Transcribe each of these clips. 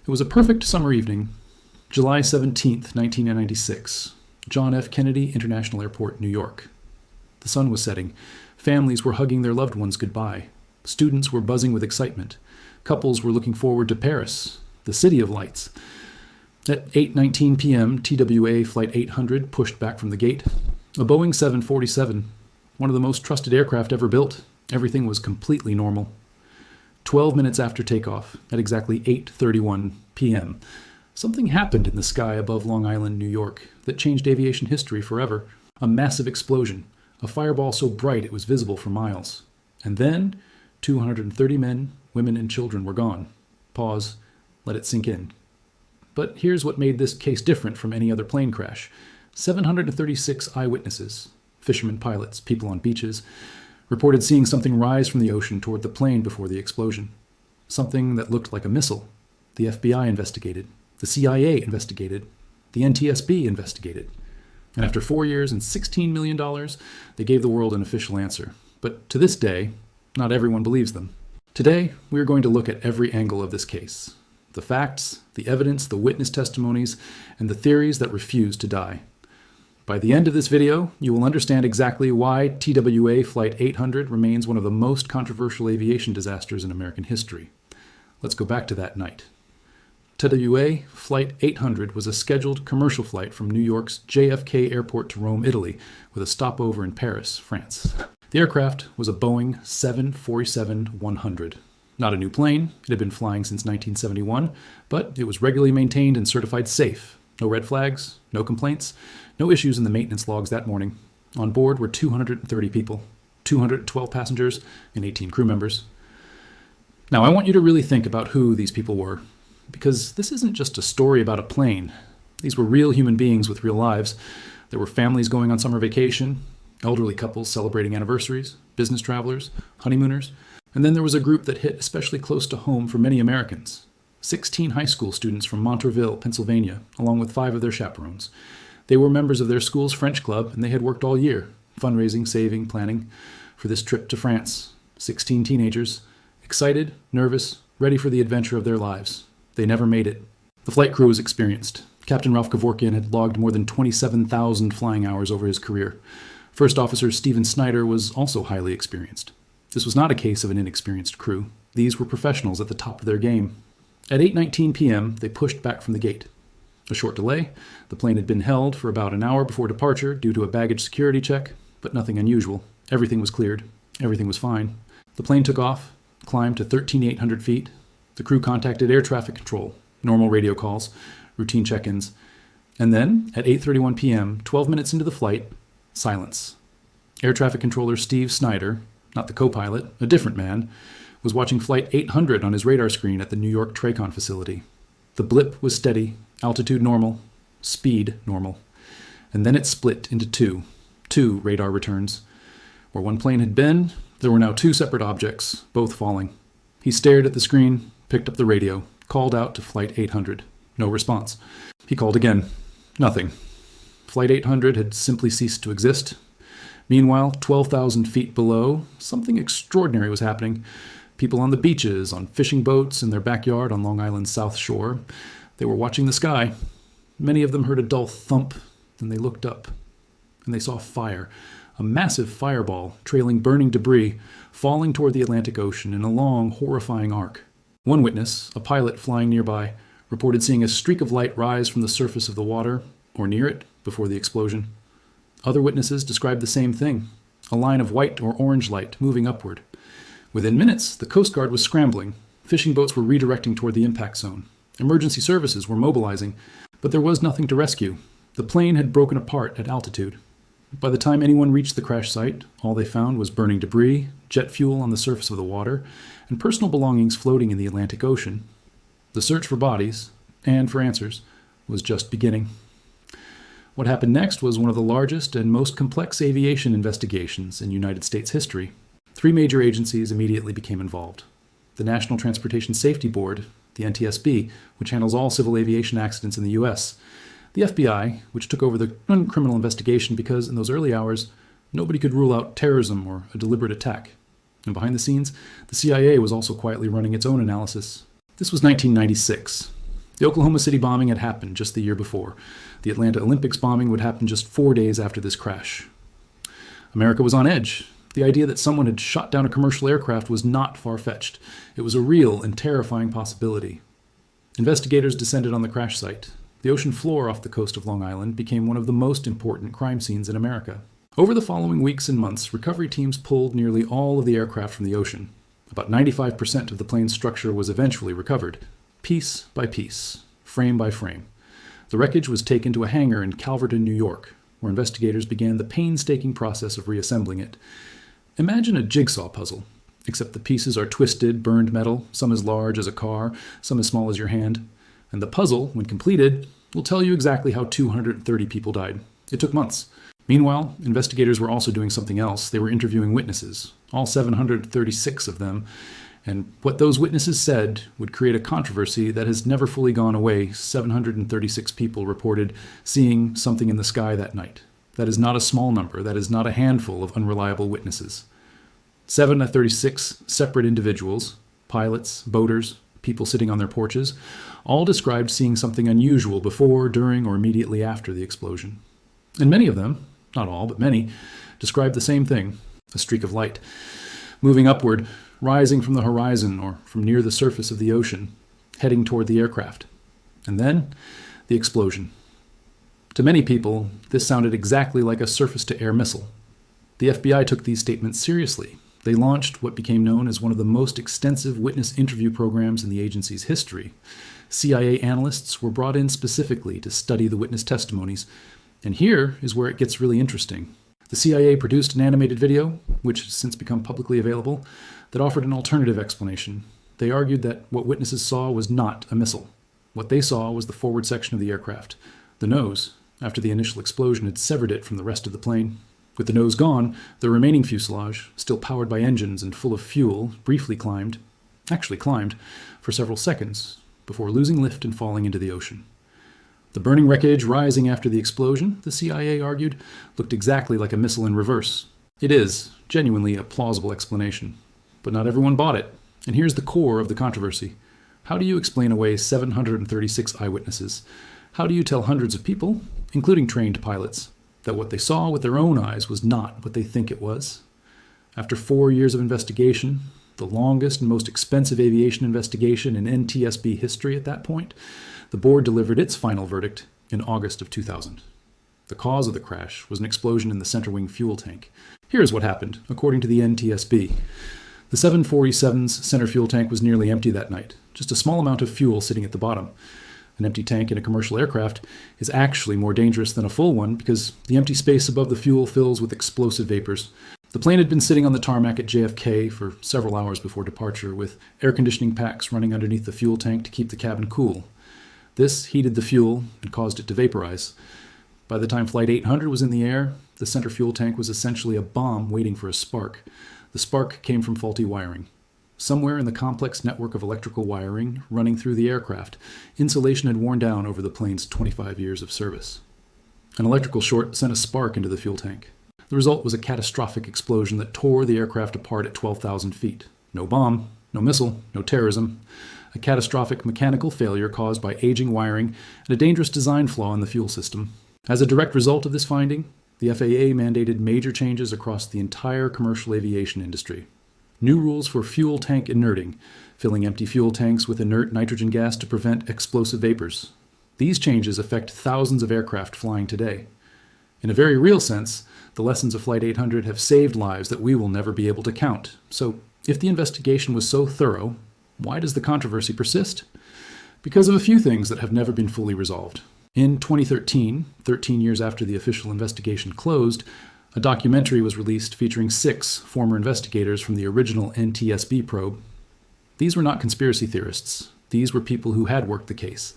It was a perfect summer evening, July 17th, 1996, John F. Kennedy International Airport, New York. The sun was setting. Families were hugging their loved ones goodbye. Students were buzzing with excitement. Couples were looking forward to Paris, the city of lights. At 8:19 p.m., TWA Flight 800 pushed back from the gate. A Boeing 747, one of the most trusted aircraft ever built. Everything was completely normal. 12 minutes after takeoff, at exactly 8:31 p.m., something happened in the sky above Long Island, New York, that changed aviation history forever. A massive explosion, a fireball so bright it was visible for miles. And then, 230 men, women, and children were gone. Pause, let it sink in. But here's what made this case different from any other plane crash. 736 eyewitnesses, fishermen, pilots, people on beaches, reported seeing something rise from the ocean toward the plane before the explosion. Something that looked like a missile. The FBI investigated. The CIA investigated. The NTSB investigated. And after 4 years and $16 million, they gave the world an official answer. But to this day, not everyone believes them. Today, we are going to look at every angle of this case. The facts, the evidence, the witness testimonies, and the theories that refuse to die. By the end of this video, you will understand exactly why TWA Flight 800 remains one of the most controversial aviation disasters in American history. Let's go back to that night. TWA Flight 800 was a scheduled commercial flight from New York's JFK Airport to Rome, Italy, with a stopover in Paris, France. The aircraft was a Boeing 747-100. Not a new plane, it had been flying since 1971, but it was regularly maintained and certified safe. No red flags, no complaints, no issues in the maintenance logs that morning. On board were 230 people, 212 passengers, and 18 crew members. Now I want you to really think about who these people were, because this isn't just a story about a plane. These were real human beings with real lives. There were families going on summer vacation, elderly couples celebrating anniversaries, business travelers, honeymooners, and then there was a group that hit especially close to home for many Americans. 16 high school students from Monterville, Pennsylvania, along with 5 of their chaperones. They were members of their school's French club, and they had worked all year, fundraising, saving, planning for this trip to France. 16 teenagers, excited, nervous, ready for the adventure of their lives. They never made it. The flight crew was experienced. Captain Ralph Kevorkian had logged more than 27,000 flying hours over his career. First Officer Stephen Snyder was also highly experienced. This was not a case of an inexperienced crew. These were professionals at the top of their game. At 8:19 p.m., they pushed back from the gate. A short delay. The plane had been held for about an hour before departure due to a baggage security check, but nothing unusual. Everything was cleared. Everything was fine. The plane took off, climbed to 13,800 feet. The crew contacted air traffic control, normal radio calls, routine check-ins. And then, at 8:31 p.m., 12 minutes into the flight, silence. Air traffic controller Steve Snyder, not the co-pilot, a different man, was watching Flight 800 on his radar screen at the New York TRACON facility. The blip was steady, altitude normal, speed normal. And then it split into two radar returns. Where one plane had been, there were now 2 separate objects, both falling. He stared at the screen, picked up the radio, called out to Flight 800. No response. He called again. Nothing. Flight 800 had simply ceased to exist. Meanwhile, 12,000 feet below, something extraordinary was happening. People on the beaches, on fishing boats, in their backyard on Long Island's South Shore. They were watching the sky. Many of them heard a dull thump, then they looked up, and they saw fire. A massive fireball, trailing burning debris, falling toward the Atlantic Ocean in a long, horrifying arc. One witness, a pilot flying nearby, reported seeing a streak of light rise from the surface of the water, or near it, before the explosion. Other witnesses described the same thing, a line of white or orange light moving upward. Within minutes, the Coast Guard was scrambling. Fishing boats were redirecting toward the impact zone. Emergency services were mobilizing, but there was nothing to rescue. The plane had broken apart at altitude. By the time anyone reached the crash site, all they found was burning debris, jet fuel on the surface of the water, and personal belongings floating in the Atlantic Ocean. The search for bodies, and for answers, was just beginning. What happened next was one of the largest and most complex aviation investigations in United States history. 3 major agencies immediately became involved. The National Transportation Safety Board, the NTSB, which handles all civil aviation accidents in the U.S., the FBI, which took over the non-criminal investigation because in those early hours, nobody could rule out terrorism or a deliberate attack. And behind the scenes, the CIA was also quietly running its own analysis. This was 1996. The Oklahoma City bombing had happened just the year before. The Atlanta Olympics bombing would happen just 4 days after this crash. America was on edge. The idea that someone had shot down a commercial aircraft was not far-fetched. It was a real and terrifying possibility. Investigators descended on the crash site. The ocean floor off the coast of Long Island became one of the most important crime scenes in America. Over the following weeks and months, recovery teams pulled nearly all of the aircraft from the ocean. About 95% of the plane's structure was eventually recovered, piece by piece, frame by frame. The wreckage was taken to a hangar in Calverton, New York, where investigators began the painstaking process of reassembling it. Imagine a jigsaw puzzle, except the pieces are twisted, burned metal, some as large as a car, some as small as your hand. And the puzzle, when completed, will tell you exactly how 230 people died. It took months. Meanwhile, investigators were also doing something else. They were interviewing witnesses, all 736 of them, and what those witnesses said would create a controversy that has never fully gone away. 736 people reported seeing something in the sky that night. That is not a small number. That is not a handful of unreliable witnesses. 736 separate individuals, pilots, boaters, people sitting on their porches, all described seeing something unusual before, during, or immediately after the explosion. And many of them, not all, but many, described the same thing, a streak of light, moving upward, rising from the horizon or from near the surface of the ocean, heading toward the aircraft. And then, the explosion. To many people, this sounded exactly like a surface-to-air missile. The FBI took these statements seriously. They launched what became known as one of the most extensive witness interview programs in the agency's history. CIA analysts were brought in specifically to study the witness testimonies. And here is where it gets really interesting. The CIA produced an animated video, which has since become publicly available, that offered an alternative explanation. They argued that what witnesses saw was not a missile. What they saw was the forward section of the aircraft. The nose, after the initial explosion, had severed it from the rest of the plane. With the nose gone, the remaining fuselage, still powered by engines and full of fuel, briefly climbed for several seconds before losing lift and falling into the ocean. The burning wreckage rising after the explosion, the CIA argued, looked exactly like a missile in reverse. It is, genuinely, a plausible explanation. But not everyone bought it. And here's the core of the controversy. How do you explain away 736 eyewitnesses? How do you tell hundreds of people, including trained pilots, that what they saw with their own eyes was not what they think it was? After 4 years of investigation, the longest and most expensive aviation investigation in NTSB history at that point, the board delivered its final verdict in August of 2000. The cause of the crash was an explosion in the center wing fuel tank. Here's what happened, according to the NTSB. The 747's center fuel tank was nearly empty that night, just a small amount of fuel sitting at the bottom. An empty tank in a commercial aircraft is actually more dangerous than a full one because the empty space above the fuel fills with explosive vapors. The plane had been sitting on the tarmac at JFK for several hours before departure, with air conditioning packs running underneath the fuel tank to keep the cabin cool. This heated the fuel and caused it to vaporize. By the time Flight 800 was in the air, the center fuel tank was essentially a bomb waiting for a spark. The spark came from faulty wiring. Somewhere in the complex network of electrical wiring running through the aircraft, insulation had worn down over the plane's 25 years of service. An electrical short sent a spark into the fuel tank. The result was a catastrophic explosion that tore the aircraft apart at 12,000 feet. No bomb, no missile, no terrorism. A catastrophic mechanical failure caused by aging wiring and a dangerous design flaw in the fuel system. As a direct result of this finding, the FAA mandated major changes across the entire commercial aviation industry. New rules for fuel tank inerting, filling empty fuel tanks with inert nitrogen gas to prevent explosive vapors. These changes affect thousands of aircraft flying today. In a very real sense, the lessons of Flight 800 have saved lives that we will never be able to count. So, if the investigation was so thorough, why does the controversy persist? Because of a few things that have never been fully resolved. In 2013, 13 years after the official investigation closed, a documentary was released featuring 6 former investigators from the original NTSB probe. These were not conspiracy theorists. These were people who had worked the case,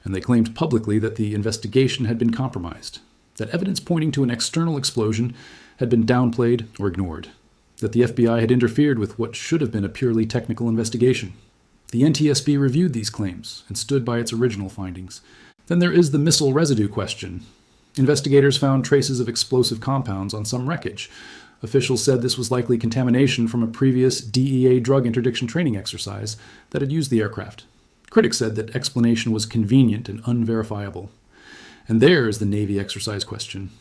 and they claimed publicly that the investigation had been compromised, that evidence pointing to an external explosion had been downplayed or ignored, that the FBI had interfered with what should have been a purely technical investigation. The NTSB reviewed these claims and stood by its original findings. Then there is the missile residue question. Investigators found traces of explosive compounds on some wreckage. Officials said this was likely contamination from a previous DEA drug interdiction training exercise that had used the aircraft. Critics said that explanation was convenient and unverifiable. And there is the Navy exercise question.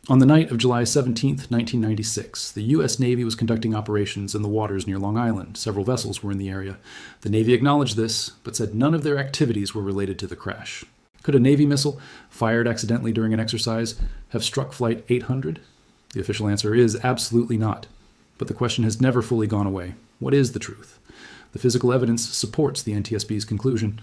On the night of July 17, 1996, the U.S. Navy was conducting operations in the waters near Long Island. Several vessels were in the area. The Navy acknowledged this, but said none of their activities were related to the crash. Could a Navy missile, fired accidentally during an exercise, have struck Flight 800? The official answer is absolutely not. But the question has never fully gone away. What is the truth? The physical evidence supports the NTSB's conclusion.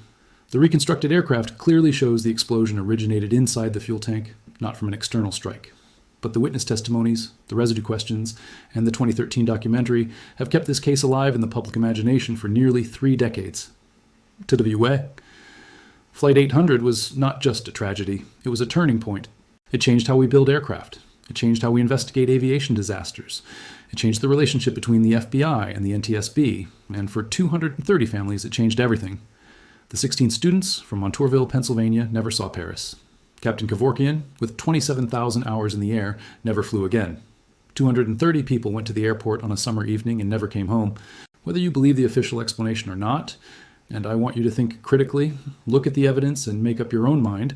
The reconstructed aircraft clearly shows the explosion originated inside the fuel tank, not from an external strike. But the witness testimonies, the residue questions, and the 2013 documentary have kept this case alive in the public imagination for nearly 3 decades. TWA. Flight 800 was not just a tragedy, it was a turning point. It changed how we build aircraft. It changed how we investigate aviation disasters. It changed the relationship between the FBI and the NTSB, and for 230 families it changed everything. The 16 students from Montourville, Pennsylvania never saw Paris. Captain Kevorkian, with 27,000 hours in the air, never flew again. 230 people went to the airport on a summer evening and never came home. Whether you believe the official explanation or not, and I want you to think critically, look at the evidence, and make up your own mind,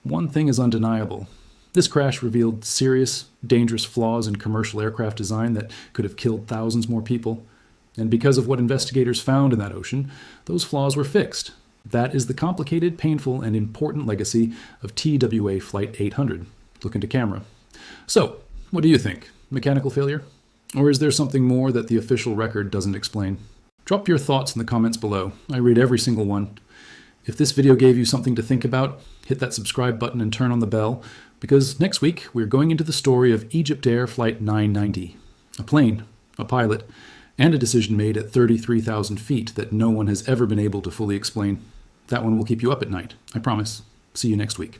one thing is undeniable. This crash revealed serious, dangerous flaws in commercial aircraft design that could have killed thousands more people. And because of what investigators found in that ocean, those flaws were fixed. That is the complicated, painful, and important legacy of TWA Flight 800. Look into camera. So, what do you think? Mechanical failure? Or is there something more that the official record doesn't explain? Drop your thoughts in the comments below. I read every single one. If this video gave you something to think about, hit that subscribe button and turn on the bell, because next week we're going into the story of Egypt Air Flight 990. A plane, a pilot, and a decision made at 33,000 feet that no one has ever been able to fully explain. That one will keep you up at night, I promise. See you next week.